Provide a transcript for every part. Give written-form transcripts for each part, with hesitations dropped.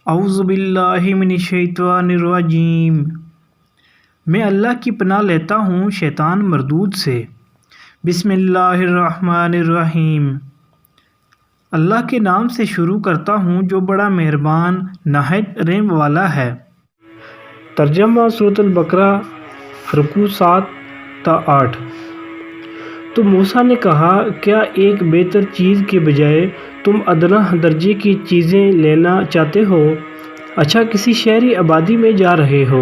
اعوذ باللہ من الشیطان الرجیم۔ میں اللہ کی پناہ لیتا ہوں شیطان مردود سے۔ بسم اللہ الرحمن الرحیم۔ اللہ کے نام سے شروع کرتا ہوں جو بڑا مہربان نہایت رحم والا ہے۔ ترجمہ سورۃ البقرہ رکوع 7 تا 8۔ تو موسیٰ نے کہا، کیا ایک بہتر چیز کے بجائے تم ادنا درجے کی چیزیں لینا چاہتے ہو؟ اچھا، کسی شہری آبادی میں جا رہے ہو،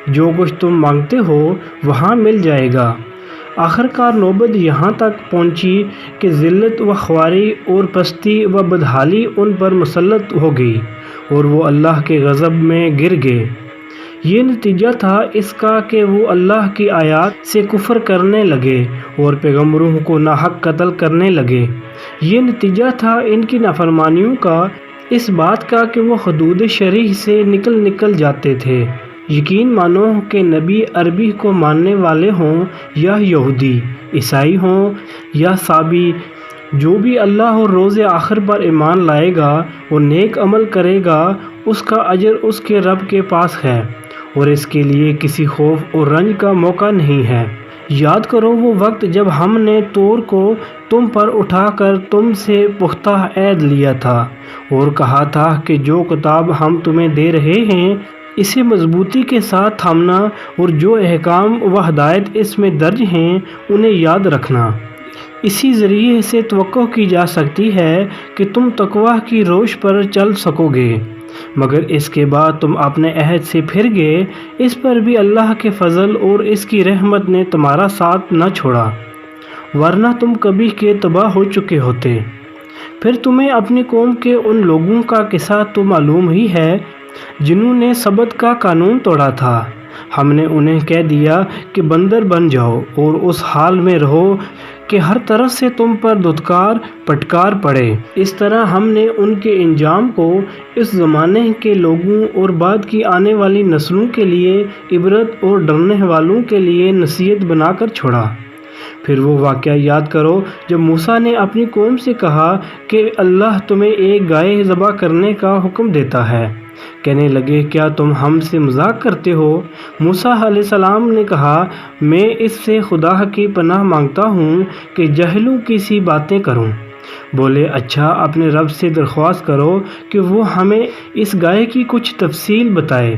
جو کچھ تم مانگتے ہو وہاں مل جائے گا۔ آخر کار نوبت یہاں تک پہنچی کہ ذلت و خواری اور پستی و بدحالی ان پر مسلط ہو گئی اور وہ اللہ کے غضب میں گر گئے۔ یہ نتیجہ تھا اس کا کہ وہ اللہ کی آیات سے کفر کرنے لگے اور پیغمبروں کو ناحق قتل کرنے لگے۔ یہ نتیجہ تھا ان کی نافرمانیوں کا، اس بات کا کہ وہ حدود شرع سے نکل جاتے تھے۔ یقین مانو کہ نبی عربی کو ماننے والے ہوں یا یہودی، عیسائی ہوں یا سابی، جو بھی اللہ اور روز آخر پر ایمان لائے گا اور نیک عمل کرے گا، اس کا اجر اس کے رب کے پاس ہے اور اس کے لیے کسی خوف اور رنج کا موقع نہیں ہے۔ یاد کرو وہ وقت جب ہم نے طور کو تم پر اٹھا کر تم سے پختہ عہد لیا تھا اور کہا تھا کہ جو کتاب ہم تمہیں دے رہے ہیں اسے مضبوطی کے ساتھ تھامنا اور جو احکام و ہدایت اس میں درج ہیں انہیں یاد رکھنا۔ اسی ذریعے سے توقع کی جا سکتی ہے کہ تم تقویٰ کی روش پر چل سکو گے، مگر اس کے بعد تم اپنے عہد سے پھر گئے۔ اس پر بھی اللہ کے فضل اور اس کی رحمت نے تمہارا ساتھ نہ چھوڑا، ورنہ تم کبھی کے تباہ ہو چکے ہوتے۔ پھر تمہیں اپنی قوم کے ان لوگوں کا قصہ تو معلوم ہی ہے جنہوں نے سبت کا قانون توڑا تھا۔ ہم نے انہیں کہہ دیا کہ بندر بن جاؤ اور اس حال میں رہو کہ ہر طرف سے تم پر دھتکار پٹکار پڑے۔ اس طرح ہم نے ان کے انجام کو اس زمانے کے لوگوں اور بعد کی آنے والی نسلوں کے لیے عبرت اور ڈرنے والوں کے لیے نصیحت بنا کر چھوڑا۔ پھر وہ واقعہ یاد کرو جب موسیٰ نے اپنی قوم سے کہا کہ اللہ تمہیں ایک گائے ذبح کرنے کا حکم دیتا ہے۔ کہنے لگے، کیا تم ہم سے مذاق کرتے ہو؟ موسیٰ علیہ السلام نے کہا، میں اس سے خدا کی پناہ مانگتا ہوں کہ جاہلوں کی سی باتیں کروں۔ بولے، اچھا، اپنے رب سے درخواست کرو کہ وہ ہمیں اس گائے کی کچھ تفصیل بتائے۔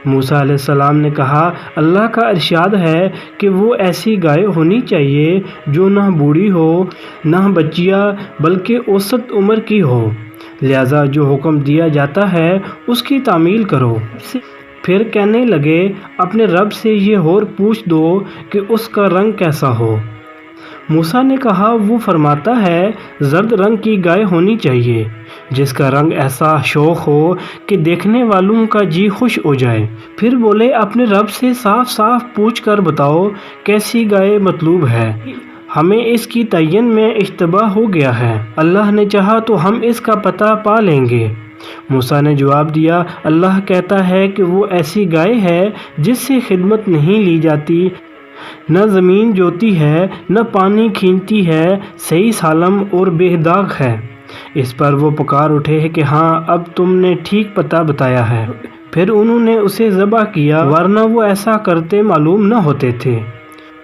موسیٰ علیہ السلام نے کہا، اللہ کا ارشاد ہے کہ وہ ایسی گائے ہونی چاہیے جو نہ بوڑھی ہو نہ بچیا بلکہ اوسط عمر کی ہو، لہذا جو حکم دیا جاتا ہے اس کی تعمیل کرو۔ پھر کہنے لگے، اپنے رب سے یہ اور پوچھ دو کہ اس کا رنگ کیسا ہو۔ موسیٰ نے کہا، وہ فرماتا ہے زرد رنگ کی گائے ہونی چاہیے جس کا رنگ ایسا شوخ ہو کہ دیکھنے والوں کا جی خوش ہو جائے۔ پھر بولے، اپنے رب سے صاف صاف پوچھ کر بتاؤ کیسی گائے مطلوب ہے، ہمیں اس کی تعین میں اشتباہ ہو گیا ہے، اللہ نے چاہا تو ہم اس کا پتہ پا لیں گے۔ موسیٰ نے جواب دیا، اللہ کہتا ہے کہ وہ ایسی گائے ہے جس سے خدمت نہیں لی جاتی، نہ زمین جوتی ہے نہ پانی کھینچتی ہے، صحیح سالم اور بے داغ ہے۔ اس پر وہ پکار اٹھے کہ ہاں، اب تم نے ٹھیک پتہ بتایا ہے۔ پھر انہوں نے اسے ذبح کیا، ورنہ وہ ایسا کرتے معلوم نہ ہوتے تھے۔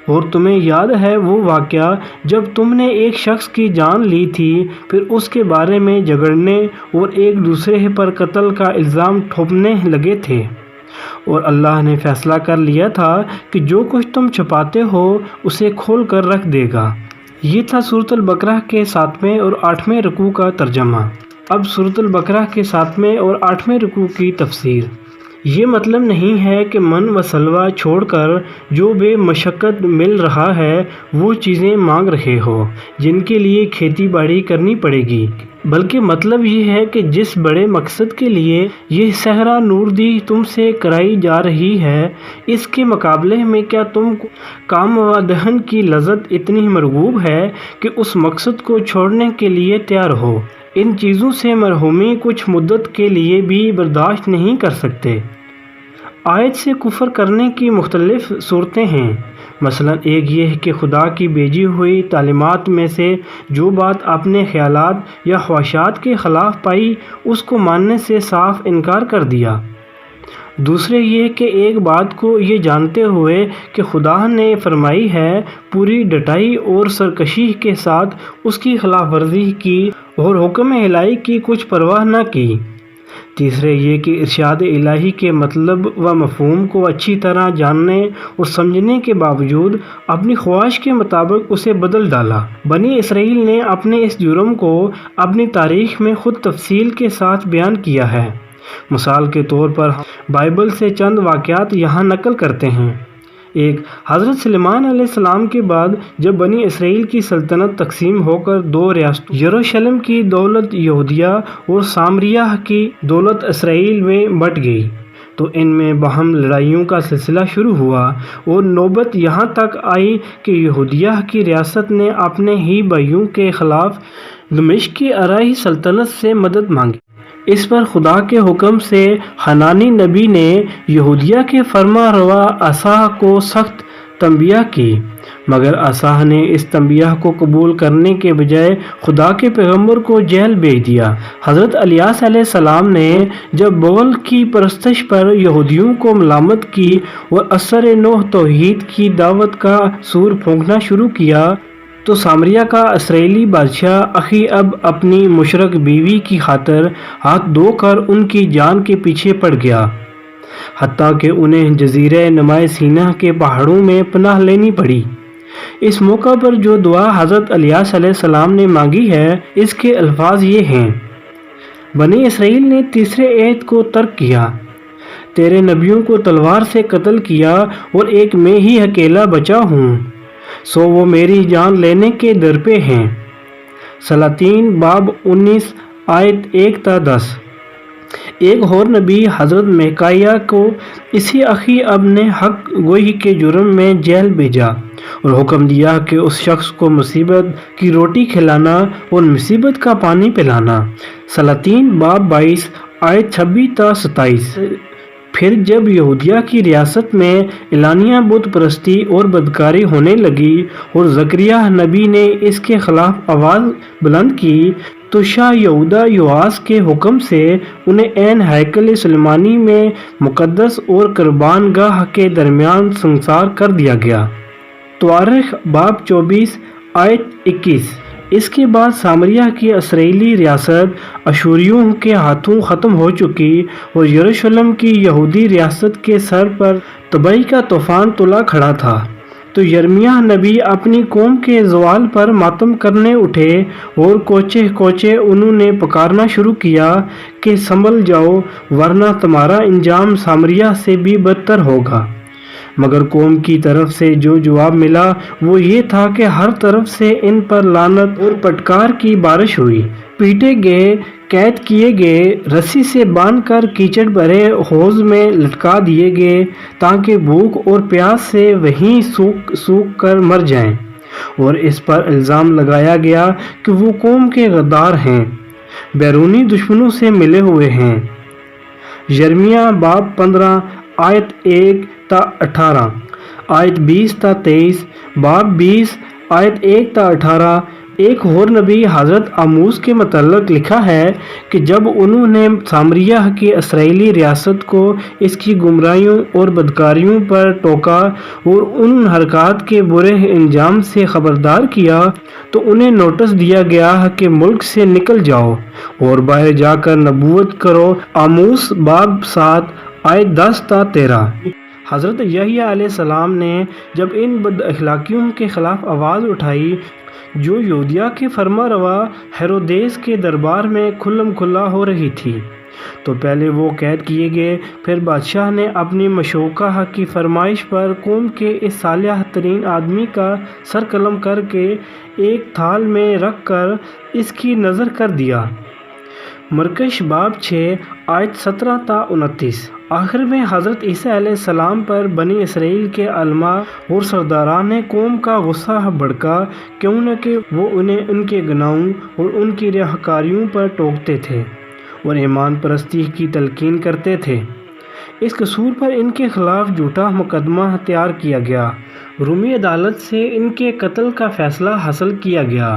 اور تمہیں یاد ہے وہ واقعہ جب تم نے ایک شخص کی جان لی تھی، پھر اس کے بارے میں جھگڑنے اور ایک دوسرے پر قتل کا الزام ٹھوپنے لگے تھے، اور اللہ نے فیصلہ کر لیا تھا کہ جو کچھ تم چھپاتے ہو اسے کھول کر رکھ دے گا۔ یہ تھا سورۃ البقرہ کے 7ویں اور 8ویں رکوع کا ترجمہ۔ اب سورۃ البقرہ کے 7ویں اور 8ویں رکوع کی تفسیر۔ یہ مطلب نہیں ہے کہ من و سلوہ چھوڑ کر جو بے مشقت مل رہا ہے وہ چیزیں مانگ رہے ہو جن کے لیے کھیتی باڑی کرنی پڑے گی، بلکہ مطلب یہ ہے کہ جس بڑے مقصد کے لیے یہ صحرا نوردی تم سے کرائی جا رہی ہے، اس کے مقابلے میں کیا تم کام و دہن کی لذت اتنی مرغوب ہے کہ اس مقصد کو چھوڑنے کے لیے تیار ہو؟ ان چیزوں سے محرومی کچھ مدت کے لیے بھی برداشت نہیں کر سکتے۔ آیت سے کفر کرنے کی مختلف صورتیں ہیں۔ مثلا ایک یہ کہ خدا کی بھیجی ہوئی تعلیمات میں سے جو بات اپنے خیالات یا خواہشات کے خلاف پائی اس کو ماننے سے صاف انکار کر دیا۔ دوسرے یہ کہ ایک بات کو یہ جانتے ہوئے کہ خدا نے فرمائی ہے پوری ڈٹائی اور سرکشی کے ساتھ اس کی خلاف ورزی کی اور حکم الہی کی کچھ پرواہ نہ کی۔ تیسرے یہ کہ ارشاد الہی کے مطلب و مفہوم کو اچھی طرح جاننے اور سمجھنے کے باوجود اپنی خواہش کے مطابق اسے بدل ڈالا۔ بنی اسرائیل نے اپنے اس جرم کو اپنی تاریخ میں خود تفصیل کے ساتھ بیان کیا ہے۔ مثال کے طور پر ہم بائبل سے چند واقعات یہاں نقل کرتے ہیں۔ ایک، حضرت سلیمان علیہ السلام کے بعد جب بنی اسرائیل کی سلطنت تقسیم ہو کر دو ریاستوں یروشلم کی دولت یہودیہ اور سامریہ کی دولت اسرائیل میں بٹ گئی تو ان میں باہم لڑائیوں کا سلسلہ شروع ہوا اور نوبت یہاں تک آئی کہ یہودیہ کی ریاست نے اپنے ہی بھائیوں کے خلاف دمشق کی عرائی سلطنت سے مدد مانگی۔ اس پر خدا کے حکم سے حنانی نبی نے یہودیہ کے فرما روا آسا کو سخت تنبیہ کی، مگر آسا نے اس تنبیہ کو قبول کرنے کے بجائے خدا کے پیغمبر کو جیل بھیج دیا۔ حضرت الیاس علیہ السلام نے جب بغل کی پرستش پر یہودیوں کو ملامت کی اور اثر نوح توحید کی دعوت کا سور پھونکنا شروع کیا تو سامریہ کا اسرائیلی بادشاہ اخی اب اپنی مشرک بیوی کی خاطر ہاتھ دھو کر ان کی جان کے پیچھے پڑ گیا، حتیٰ کہ انہیں جزیرہ نمائے سینا کے پہاڑوں میں پناہ لینی پڑی۔ اس موقع پر جو دعا حضرت الیاس علیہ السلام نے مانگی ہے اس کے الفاظ یہ ہیں: بنی اسرائیل نے تیسرے عہد کو ترک کیا، تیرے نبیوں کو تلوار سے قتل کیا اور ایک میں ہی اکیلا بچا ہوں، سو وہ میری جان لینے کے در پہ ہیں۔ سلاطین باب 19 آیت 1 تا 10۔ ایک اور نبی حضرت میکائیہ کو اسی اخی اب نے حق گوئی کے جرم میں جیل بھیجا اور حکم دیا کہ اس شخص کو مصیبت کی روٹی کھلانا اور مصیبت کا پانی پلانا۔ سلاطین باب 22 آیت 26 تا 27۔ پھر جب یہودیہ کی ریاست میں اعلانیہ بت پرستی اور بدکاری ہونے لگی اور زکریا نبی نے اس کے خلاف آواز بلند کی تو شاہ یہودہ یوآس کے حکم سے انہیں عین ہیکل سلیمانی میں مقدس اور قربان گاہ کے درمیان سنسار کر دیا گیا۔ تواریخ باب 24 آیت 21۔ اس کے بعد سامریہ کی اسرائیلی ریاست اشوریوں کے ہاتھوں ختم ہو چکی اور یروشلم کی یہودی ریاست کے سر پر تباہی کا طوفان تلا کھڑا تھا۔ تو یرمیہ نبی اپنی قوم کے زوال پر ماتم کرنے اٹھے اور کوچے کوچے انہوں نے پکارنا شروع کیا کہ سنبھل جاؤ ورنہ تمہارا انجام سامریہ سے بھی بدتر ہوگا۔ مگر قوم کی طرف سے جو جواب ملا وہ یہ تھا کہ ہر طرف سے ان پر لعنت اور پٹکار کی بارش ہوئی، پیٹے گئے، قید کیے گئے، رسی سے باندھ کر کیچڑ بھرے حوض میں لٹکا دیے گئے تاکہ بھوک اور پیاس سے وہیں سوکھ کر مر جائیں، اور اس پر الزام لگایا گیا کہ وہ قوم کے غدار ہیں، بیرونی دشمنوں سے ملے ہوئے ہیں۔ یرمیہ باب 15 آیت 1 تا 18، آیت 20 تا 23، باب 20 آیت 1 تا 18۔ ایک اور نبی حضرت آموس کے متعلق لکھا ہے کہ جب انہوں نے سامریہ کی اسرائیلی ریاست کو اس کی گمراہیوں اور بدکاریوں پر ٹوکا اور ان حرکات کے برے انجام سے خبردار کیا تو انہیں نوٹس دیا گیا کہ ملک سے نکل جاؤ اور باہر جا کر نبوت کرو۔ آموس باب 7 آیت 10 تا 13۔ حضرت یحییٰ علیہ السلام نے جب ان بد اخلاقیوں کے خلاف آواز اٹھائی جو یہودیہ کے فرما روا ہیرودیس کے دربار میں کھلم کھلا ہو رہی تھی تو پہلے وہ قید کیے گئے، پھر بادشاہ نے اپنی مشوکہ کی فرمائش پر قوم کے اس صالح ترین آدمی کا سر قلم کر کے ایک تھال میں رکھ کر اس کی نظر کر دیا۔ مرکش باب 6 آیت 17 تا 29۔ آخر میں حضرت عیسیٰ علیہ السلام پر بنی اسرائیل کے علماء اور سرداران قوم کا غصہ بھڑکا کیوں نہ کہ وہ انہیں ان کے گناہوں اور ان کی ریاکاریوں پر ٹوکتے تھے اور ایمان پرستی کی تلقین کرتے تھے۔ اس قصور پر ان کے خلاف جھوٹا مقدمہ تیار کیا گیا۔ رومی عدالت سے ان کے قتل کا فیصلہ حاصل کیا گیا،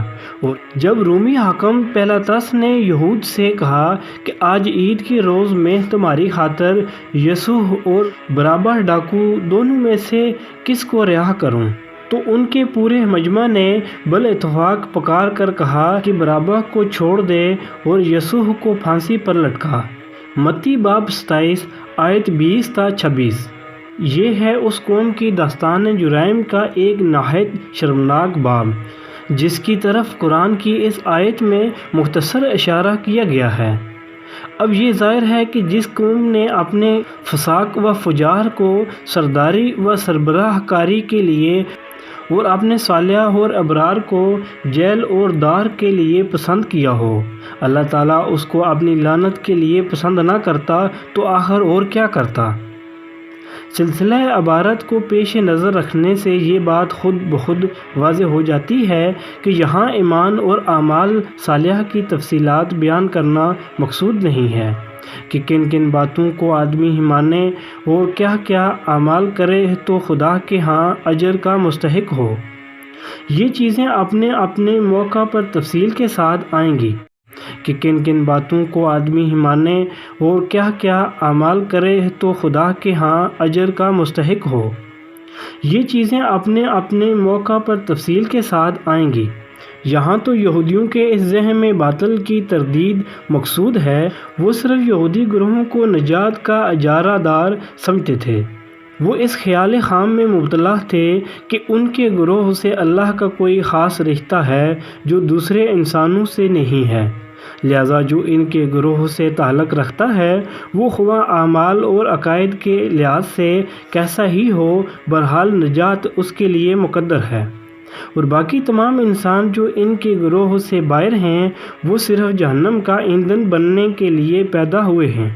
اور جب رومی حاکم پیلاطس نے یہود سے کہا کہ آج عید کے روز میں تمہاری خاطر یسوع اور برابا ڈاکو دونوں میں سے کس کو رہا کروں، تو ان کے پورے مجمع نے بل اتفاق پکار کر کہا کہ برابا کو چھوڑ دے اور یسوع کو پھانسی پر لٹکا۔ متی باب 27 آیت 20 تا 26۔ یہ ہے اس قوم کی داستان جرائم کا ایک نہایت شرمناک باب، جس کی طرف قرآن کی اس آیت میں مختصر اشارہ کیا گیا ہے۔ اب یہ ظاہر ہے کہ جس قوم نے اپنے فساق و فجار کو سرداری و سربراہ کاری کے لیے اور اپنے صالح اور ابرار کو جیل اور دار کے لیے پسند کیا ہو، اللہ تعالیٰ اس کو اپنی لعنت کے لیے پسند نہ کرتا تو آخر اور کیا کرتا؟ سلسلہ عبارت کو پیش نظر رکھنے سے یہ بات خود بخود واضح ہو جاتی ہے کہ یہاں ایمان اور اعمال صالحہ کی تفصیلات بیان کرنا مقصود نہیں ہے کہ کن کن باتوں کو آدمی مانے اور کیا کیا اعمال کرے تو خدا کے ہاں اجر کا مستحق ہو۔ یہ چیزیں اپنے اپنے موقع پر تفصیل کے ساتھ آئیں گی کہ کن کن باتوں کو آدمی مانے اور کیا کیا اعمال کرے تو خدا کے ہاں اجر کا مستحق ہو۔ یہ چیزیں اپنے اپنے موقع پر تفصیل کے ساتھ آئیں گی۔ یہاں تو یہودیوں کے اس ذہن میں باطل کی تردید مقصود ہے۔ وہ صرف یہودی گروہوں کو نجات کا اجارہ دار سمجھتے تھے۔ وہ اس خیال خام میں مبتلا تھے کہ ان کے گروہ سے اللہ کا کوئی خاص رشتہ ہے جو دوسرے انسانوں سے نہیں ہے، لہذا جو ان کے گروہ سے تعلق رکھتا ہے وہ خواہ اعمال اور عقائد کے لحاظ سے کیسا ہی ہو، بہرحال نجات اس کے لیے مقدر ہے، اور باقی تمام انسان جو ان کے گروہ سے باہر ہیں وہ صرف جہنم کا ایندھن بننے کے لیے پیدا ہوئے ہیں۔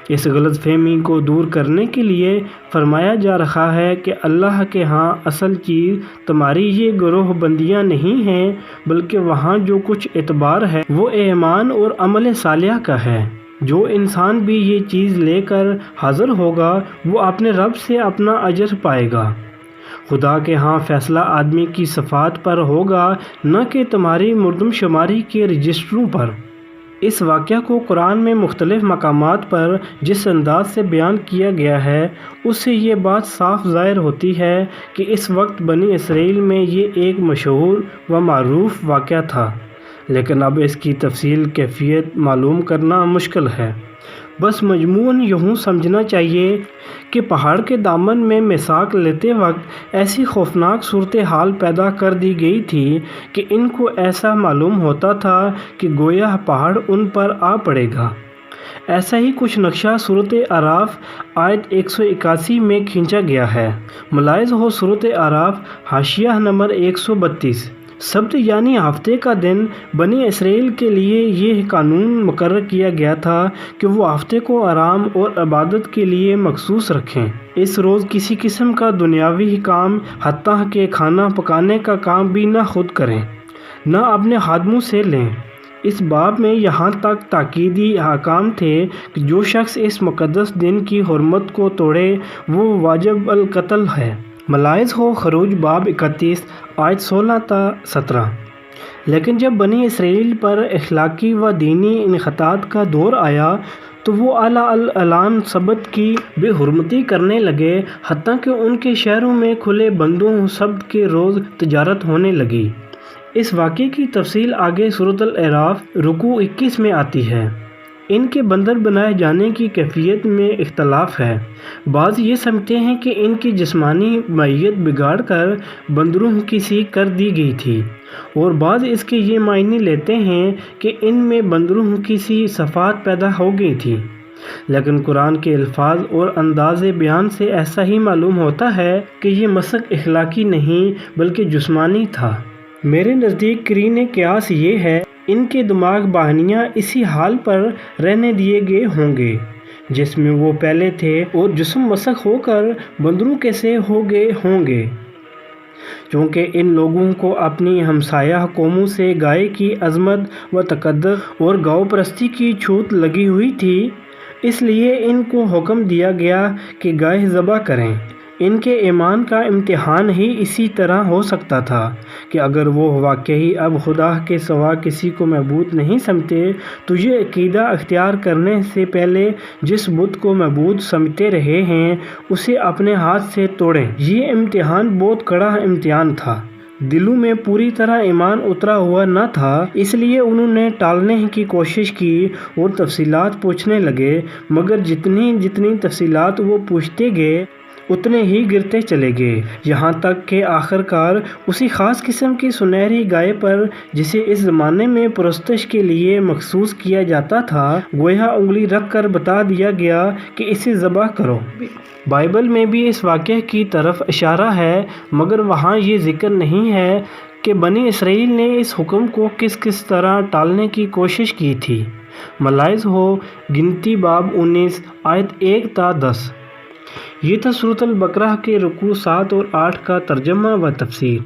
اس غلط فہمی کو دور کرنے کے لیے فرمایا جا رہا ہے کہ اللہ کے ہاں اصل چیز تمہاری یہ گروہ بندیاں نہیں ہیں، بلکہ وہاں جو کچھ اعتبار ہے وہ ایمان اور عمل صالح کا ہے۔ جو انسان بھی یہ چیز لے کر حاضر ہوگا وہ اپنے رب سے اپنا اجر پائے گا۔ خدا کے ہاں فیصلہ آدمی کی صفات پر ہوگا، نہ کہ تمہاری مردم شماری کے رجسٹروں پر۔ اس واقعہ کو قرآن میں مختلف مقامات پر جس انداز سے بیان کیا گیا ہے اس سے یہ بات صاف ظاہر ہوتی ہے کہ اس وقت بنی اسرائیل میں یہ ایک مشہور و معروف واقعہ تھا، لیکن اب اس کی تفصیل کیفیت معلوم کرنا مشکل ہے۔ بس مجموعاً یوں سمجھنا چاہیے کہ پہاڑ کے دامن میں میثاق لیتے وقت ایسی خوفناک صورتحال پیدا کر دی گئی تھی کہ ان کو ایسا معلوم ہوتا تھا کہ گویا پہاڑ ان پر آ پڑے گا۔ ایسا ہی کچھ نقشہ صورت اعراف آیت 181 میں کھینچا گیا ہے۔ ملاحظ ہو صورت اعراف حاشیہ نمبر 132۔ سبت یعنی ہفتے کا دن بنی اسرائیل کے لیے یہ قانون مقرر کیا گیا تھا کہ وہ ہفتے کو آرام اور عبادت کے لیے مخصوص رکھیں۔ اس روز کسی قسم کا دنیاوی کام حتیٰ کہ کھانا پکانے کا کام بھی نہ خود کریں، نہ اپنے خادموں سے لیں۔ اس باب میں یہاں تک تاکیدی احکام تھے کہ جو شخص اس مقدس دن کی حرمت کو توڑے وہ واجب القتل ہے۔ ملاحظ ہو خروج باب 31 آیت 16 تا 17۔ لیکن جب بنی اسرائیل پر اخلاقی و دینی انحطاط کا دور آیا تو وہ اعلیٰ اعلان سبت کی بے حرمتی کرنے لگے، حتیٰ کہ ان کے شہروں میں کھلے بندوں سبت کے روز تجارت ہونے لگی۔ اس واقعے کی تفصیل آگے سورۃ الاعراف رکوع 21 میں آتی ہے۔ ان کے بندر بنائے جانے کی کیفیت میں اختلاف ہے۔ بعض یہ سمجھتے ہیں کہ ان کی جسمانی معیت بگاڑ کر بندروں کی سی کر دی گئی تھی، اور بعض اس کے یہ معنی لیتے ہیں کہ ان میں بندروں کی سی صفات پیدا ہو گئی تھی، لیکن قرآن کے الفاظ اور انداز بیان سے ایسا ہی معلوم ہوتا ہے کہ یہ مسق اخلاقی نہیں بلکہ جسمانی تھا۔ میرے نزدیک قرینِ قیاس یہ ہے ان کے دماغ باہنیاں اسی حال پر رہنے دیے گئے ہوں گے جس میں وہ پہلے تھے، اور جسم مسخ ہو کر بندروں کے سے ہو گئے ہوں گے، چونکہ ان لوگوں کو اپنی ہمسایہ قوموں سے گائے کی عظمت و تقدس اور گاؤ پرستی کی چھوت لگی ہوئی تھی۔ اس لیے ان کو حکم دیا گیا کہ گائے ذبح کریں۔ ان کے ایمان کا امتحان ہی اسی طرح ہو سکتا تھا کہ اگر وہ واقعی اب خدا کے سوا کسی کو معبود نہیں سمجھتے تو یہ عقیدہ اختیار کرنے سے پہلے جس بت کو معبود سمجھتے رہے ہیں اسے اپنے ہاتھ سے توڑیں۔ یہ امتحان بہت کڑا امتحان تھا۔ دلوں میں پوری طرح ایمان اترا ہوا نہ تھا، اس لیے انہوں نے ٹالنے کی کوشش کی اور تفصیلات پوچھنے لگے، مگر جتنی تفصیلات وہ پوچھتے گئے اتنے ہی گرتے چلے گئے، یہاں تک کہ آخرکار اسی خاص قسم کی سنہری گائے پر جسے اس زمانے میں پرستش کے لیے مخصوص کیا جاتا تھا گویا انگلی رکھ کر بتا دیا گیا کہ اسے ذبح کرو۔ بائبل میں بھی اس واقعے کی طرف اشارہ ہے، مگر وہاں یہ ذکر نہیں ہے کہ بنی اسرائیل نے اس حکم کو کس طرح ٹالنے کی کوشش کی تھی۔ ملاحظ ہو گنتی باب 19 آیت 1 تا 10۔ یہ تھا سورۃ البقرہ کے رکوع 7 اور 8 کا ترجمہ و تفسیر۔